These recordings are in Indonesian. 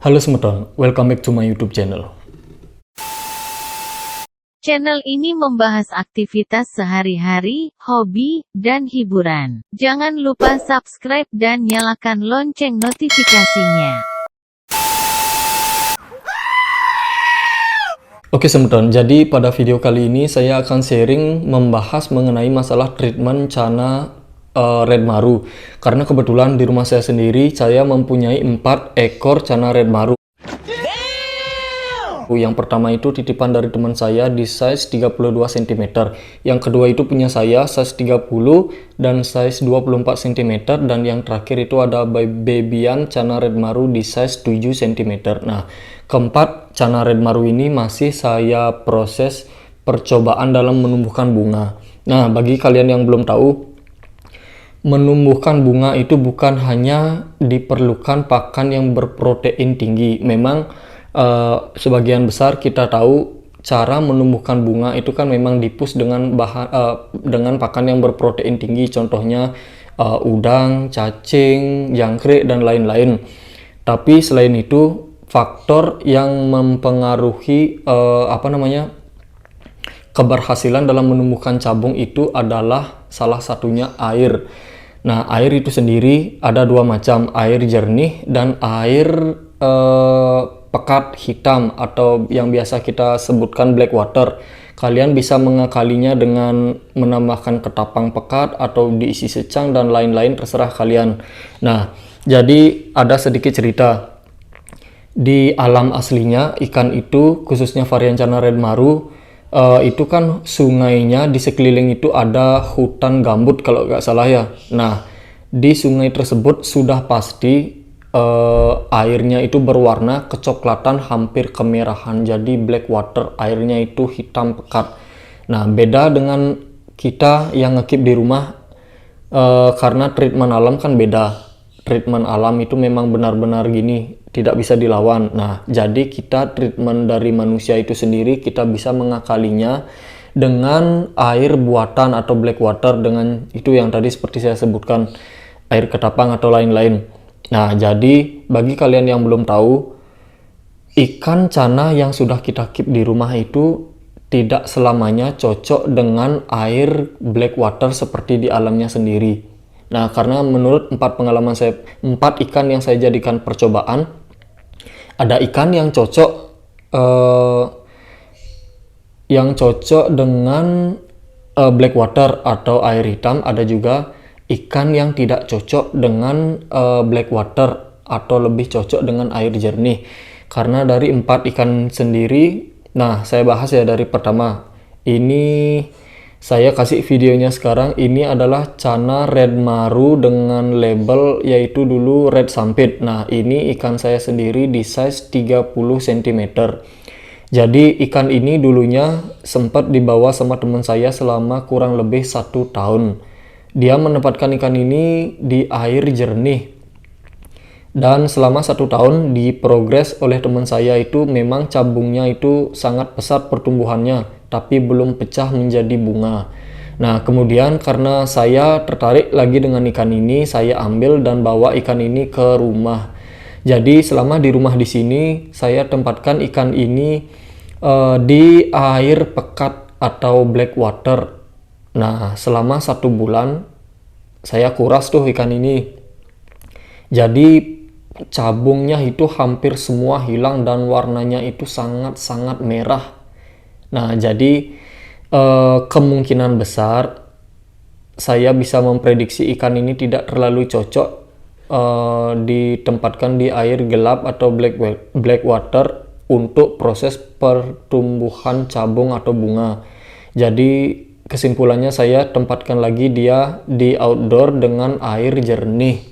Halo Semeton, welcome back to my YouTube channel. Channel ini membahas aktivitas sehari-hari, hobi, dan hiburan. Jangan lupa subscribe dan nyalakan lonceng notifikasinya. Oke Semeton, jadi pada video kali ini saya akan sharing membahas mengenai masalah treatment cana red maru. Karena kebetulan di rumah saya sendiri, saya mempunyai 4 ekor cana red maru. Yang pertama itu titipan dari teman saya di size 32 cm. Yang kedua itu punya saya size 30 dan size 24 cm. Dan yang terakhir itu ada babyan cana red maru di size 7 cm. Nah, keempat cana red maru ini masih saya proses percobaan dalam menumbuhkan bunga. Nah, bagi kalian yang belum tahu, menumbuhkan bunga itu bukan hanya diperlukan pakan yang berprotein tinggi. Memang sebagian besar kita tahu cara menumbuhkan bunga itu kan memang dipus dengan dengan pakan yang berprotein tinggi, contohnya udang, cacing, jangkrik dan lain-lain. Tapi selain itu, faktor yang mempengaruhi keberhasilan dalam menumbuhkan cabung itu adalah salah satunya air. Nah, air itu sendiri ada dua macam, air jernih dan air pekat hitam atau yang biasa kita sebutkan black water. Kalian bisa mengakalinya dengan menambahkan ketapang pekat atau diisi secang dan lain-lain, terserah kalian. Nah, jadi ada sedikit cerita. Di alam aslinya ikan itu, khususnya varian cana red maru, itu kan sungainya di sekeliling itu ada hutan gambut kalau nggak salah ya. Nah, di sungai tersebut sudah pasti airnya itu berwarna kecoklatan hampir kemerahan, jadi black water, airnya itu hitam pekat. Nah, beda dengan kita yang ngekip di rumah, karena treatment alam kan beda. Treatment alam itu memang benar-benar gini, tidak bisa dilawan. Nah, jadi kita treatment dari manusia itu sendiri, kita bisa mengakalinya dengan air buatan atau black water, dengan itu yang tadi seperti saya sebutkan, air ketapang atau lain-lain. Nah, jadi bagi kalian yang belum tahu, ikan cana yang sudah kita keep di rumah itu tidak selamanya cocok dengan air black water seperti di alamnya sendiri. Nah, karena menurut 4 pengalaman saya, 4 ikan yang saya jadikan percobaan, ada ikan yang cocok dengan black water atau air hitam, ada juga ikan yang tidak cocok dengan black water atau lebih cocok dengan air jernih. Karena dari 4 ikan sendiri, nah saya bahas ya dari pertama. Ini saya kasih videonya sekarang. Ini adalah cana red maru dengan label yaitu dulu red sampit. Nah, ini ikan saya sendiri di size 30 cm. Jadi ikan ini dulunya sempat dibawa sama teman saya selama kurang lebih 1 tahun. Dia menempatkan ikan ini di air jernih, dan selama 1 tahun diprogres oleh teman saya itu memang cabungnya itu sangat pesat pertumbuhannya, tapi belum pecah menjadi bunga. Nah, kemudian karena saya tertarik lagi dengan ikan ini, saya ambil dan bawa ikan ini ke rumah. Jadi selama di rumah di sini, saya tempatkan ikan ini di air pekat atau black water. Nah, selama 1 bulan saya kuras tuh ikan ini. Jadi cabungnya itu hampir semua hilang dan warnanya itu sangat-sangat merah. Nah, jadi kemungkinan besar saya bisa memprediksi ikan ini tidak terlalu cocok ditempatkan di air gelap atau black water untuk proses pertumbuhan cabung atau bunga. Jadi kesimpulannya saya tempatkan lagi dia di outdoor dengan air jernih.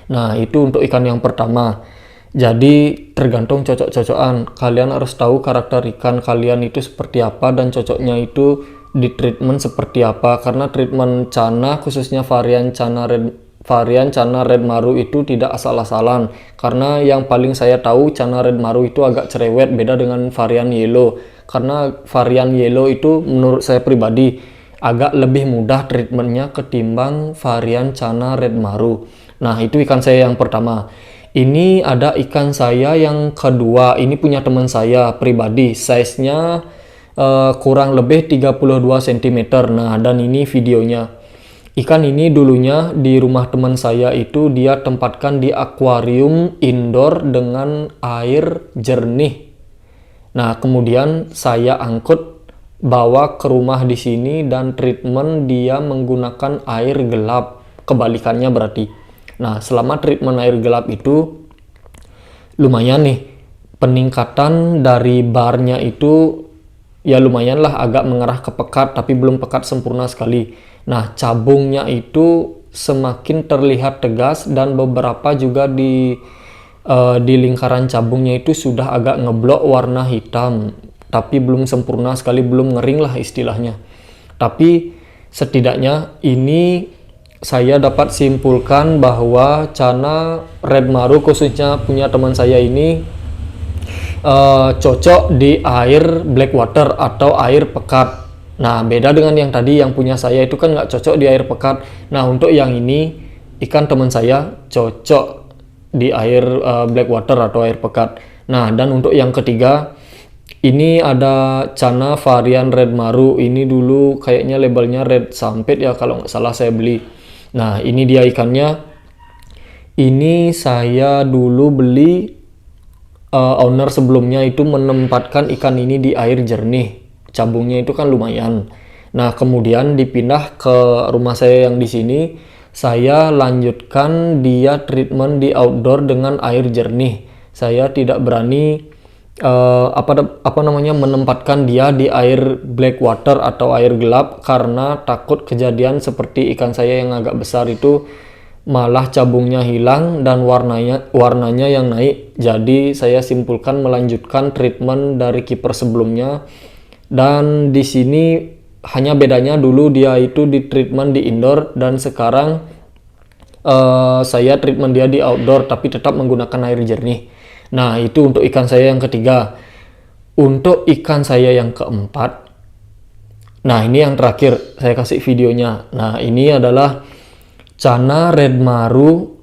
Nah, itu untuk ikan yang pertama. Jadi tergantung cocok-cocokan. Kalian harus tahu karakter ikan kalian itu seperti apa dan cocoknya itu di treatment seperti apa. Karena treatment cana, khususnya varian cana red maru itu tidak asal-asalan. Karena yang paling saya tahu cana red maru itu agak cerewet, beda dengan varian yellow. Karena varian yellow itu menurut saya pribadi agak lebih mudah treatmentnya ketimbang varian cana red maru. Nah, itu ikan saya yang pertama. Ini ada ikan saya yang kedua, ini punya teman saya pribadi, size-nya kurang lebih 32 cm. Nah, dan ini videonya. Ikan ini dulunya di rumah teman saya itu dia tempatkan di akuarium indoor dengan air jernih. Nah, kemudian saya angkut bawa ke rumah di sini dan treatment dia menggunakan air gelap, kebalikannya berarti. Nah, selama treatment air gelap itu lumayan nih, peningkatan dari barnya itu ya lumayan lah, agak mengarah ke pekat tapi belum pekat sempurna sekali. Nah, cabungnya itu semakin terlihat tegas dan beberapa juga di lingkaran cabungnya itu sudah agak ngeblok warna hitam, tapi belum sempurna sekali, belum ngering lah istilahnya. Tapi setidaknya ini saya dapat simpulkan bahwa Channa Red Maru khususnya punya teman saya ini cocok di air blackwater atau air pekat. Nah, beda dengan yang tadi yang punya saya itu kan nggak cocok di air pekat. Nah, untuk yang ini ikan teman saya cocok di air blackwater atau air pekat. Nah, dan untuk yang ketiga ini ada Channa varian Red Maru. Ini dulu kayaknya labelnya Red Sampit ya kalau nggak salah saya beli. Nah, ini dia ikannya. Ini saya dulu beli, owner sebelumnya itu menempatkan ikan ini di air jernih. Cabungnya itu kan lumayan. Nah, kemudian dipindah ke rumah saya yang di sini. Saya lanjutkan dia treatment di outdoor dengan air jernih. Saya tidak berani menempatkan dia di air blackwater atau air gelap karena takut kejadian seperti ikan saya yang agak besar itu, malah cabungnya hilang dan warnanya yang naik. Jadi saya simpulkan melanjutkan treatment dari kiper sebelumnya. Dan di sini hanya bedanya dulu dia itu di treatment di indoor dan sekarang saya treatment dia di outdoor tapi tetap menggunakan air jernih. Nah, itu untuk ikan saya yang ketiga. Untuk ikan saya yang keempat, nah ini yang terakhir saya kasih videonya. Nah, ini adalah Channa Red Maru.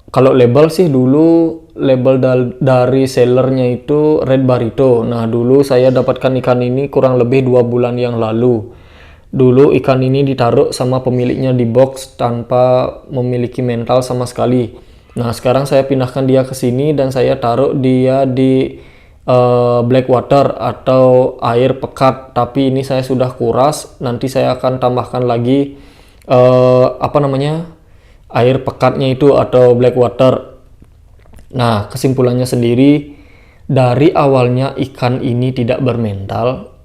Kalau label sih dulu label dari sellernya itu Red Barito. Nah, dulu saya dapatkan ikan ini kurang lebih 2 bulan yang lalu. Dulu ikan ini ditaruh sama pemiliknya di box tanpa memiliki mental sama sekali. Nah, sekarang saya pindahkan dia ke sini dan saya taruh dia di blackwater atau air pekat. Tapi ini saya sudah kuras. Nanti saya akan tambahkan lagi air pekatnya itu atau blackwater. Nah, kesimpulannya sendiri, dari awalnya ikan ini tidak bermental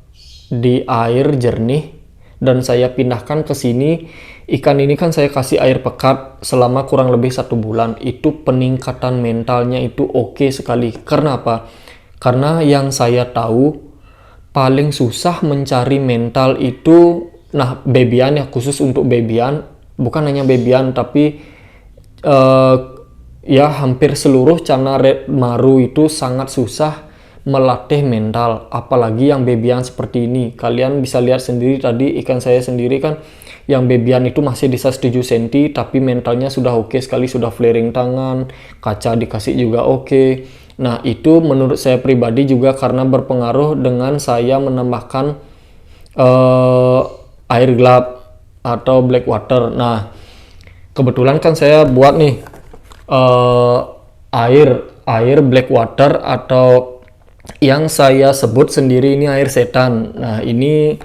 di air jernih dan saya pindahkan ke sini. Ikan ini kan saya kasih air pekat selama kurang lebih 1 bulan. Itu peningkatan mentalnya itu oke sekali. Karena apa? Karena yang saya tahu paling susah mencari mental itu, nah babyan ya, khusus untuk babyan, bukan hanya babyan tapi ya hampir seluruh Channa Red Maru itu sangat susah melatih mental, apalagi yang babyan seperti ini. Kalian bisa lihat sendiri tadi ikan saya sendiri kan yang babyan itu masih di size 7 cm tapi mentalnya sudah oke sekali, sudah flaring tangan, kaca dikasih juga oke. Nah, itu menurut saya pribadi juga karena berpengaruh dengan saya menambahkan air gelap atau blackwater. Nah, kebetulan kan saya buat nih air blackwater atau yang saya sebut sendiri ini air setan. Nah, ini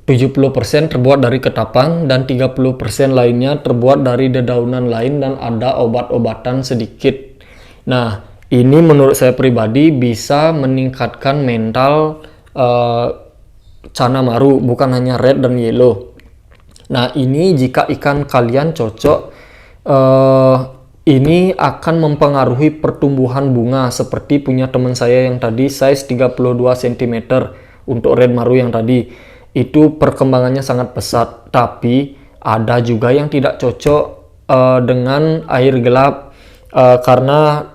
70% terbuat dari ketapang dan 30% lainnya terbuat dari dedaunan lain dan ada obat-obatan sedikit. Nah, ini menurut saya pribadi bisa meningkatkan mental Channa Maru, bukan hanya red dan yellow. Nah, ini jika ikan kalian cocok, ini akan mempengaruhi pertumbuhan bunga seperti punya teman saya yang tadi size 32 cm untuk Red Maru yang tadi. Itu perkembangannya sangat pesat, tapi ada juga yang tidak cocok dengan air gelap karena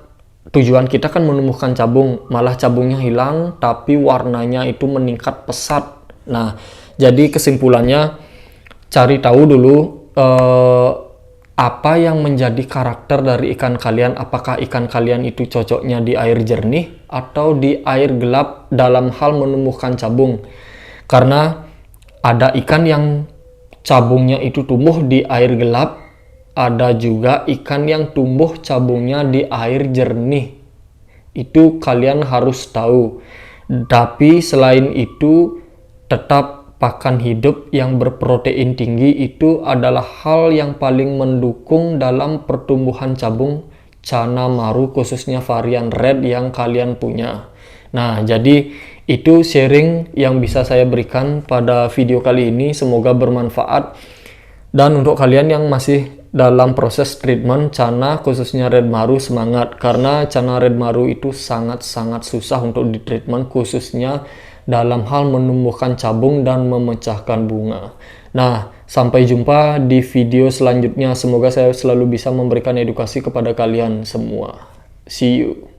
tujuan kita kan menumbuhkan cabung, malah cabungnya hilang tapi warnanya itu meningkat pesat. Nah, jadi kesimpulannya cari tahu dulu apa yang menjadi karakter dari ikan kalian. Apakah ikan kalian itu cocoknya di air jernih atau di air gelap dalam hal menumbuhkan cabung. Karena ada ikan yang cabungnya itu tumbuh di air gelap, ada juga ikan yang tumbuh cabungnya di air jernih. Itu kalian harus tahu. Tapi selain itu, tetap pakan hidup yang berprotein tinggi itu adalah hal yang paling mendukung dalam pertumbuhan cabung Channa Maru, khususnya varian red yang kalian punya. Nah, jadi itu sharing yang bisa saya berikan pada video kali ini. Semoga bermanfaat. Dan untuk kalian yang masih dalam proses treatment Channa, khususnya Red Maru, semangat. Karena Channa Red Maru itu sangat-sangat susah untuk di treatment, khususnya dalam hal menumbuhkan cabung dan memecahkan bunga. Nah, sampai jumpa di video selanjutnya. Semoga saya selalu bisa memberikan edukasi kepada kalian semua. See you.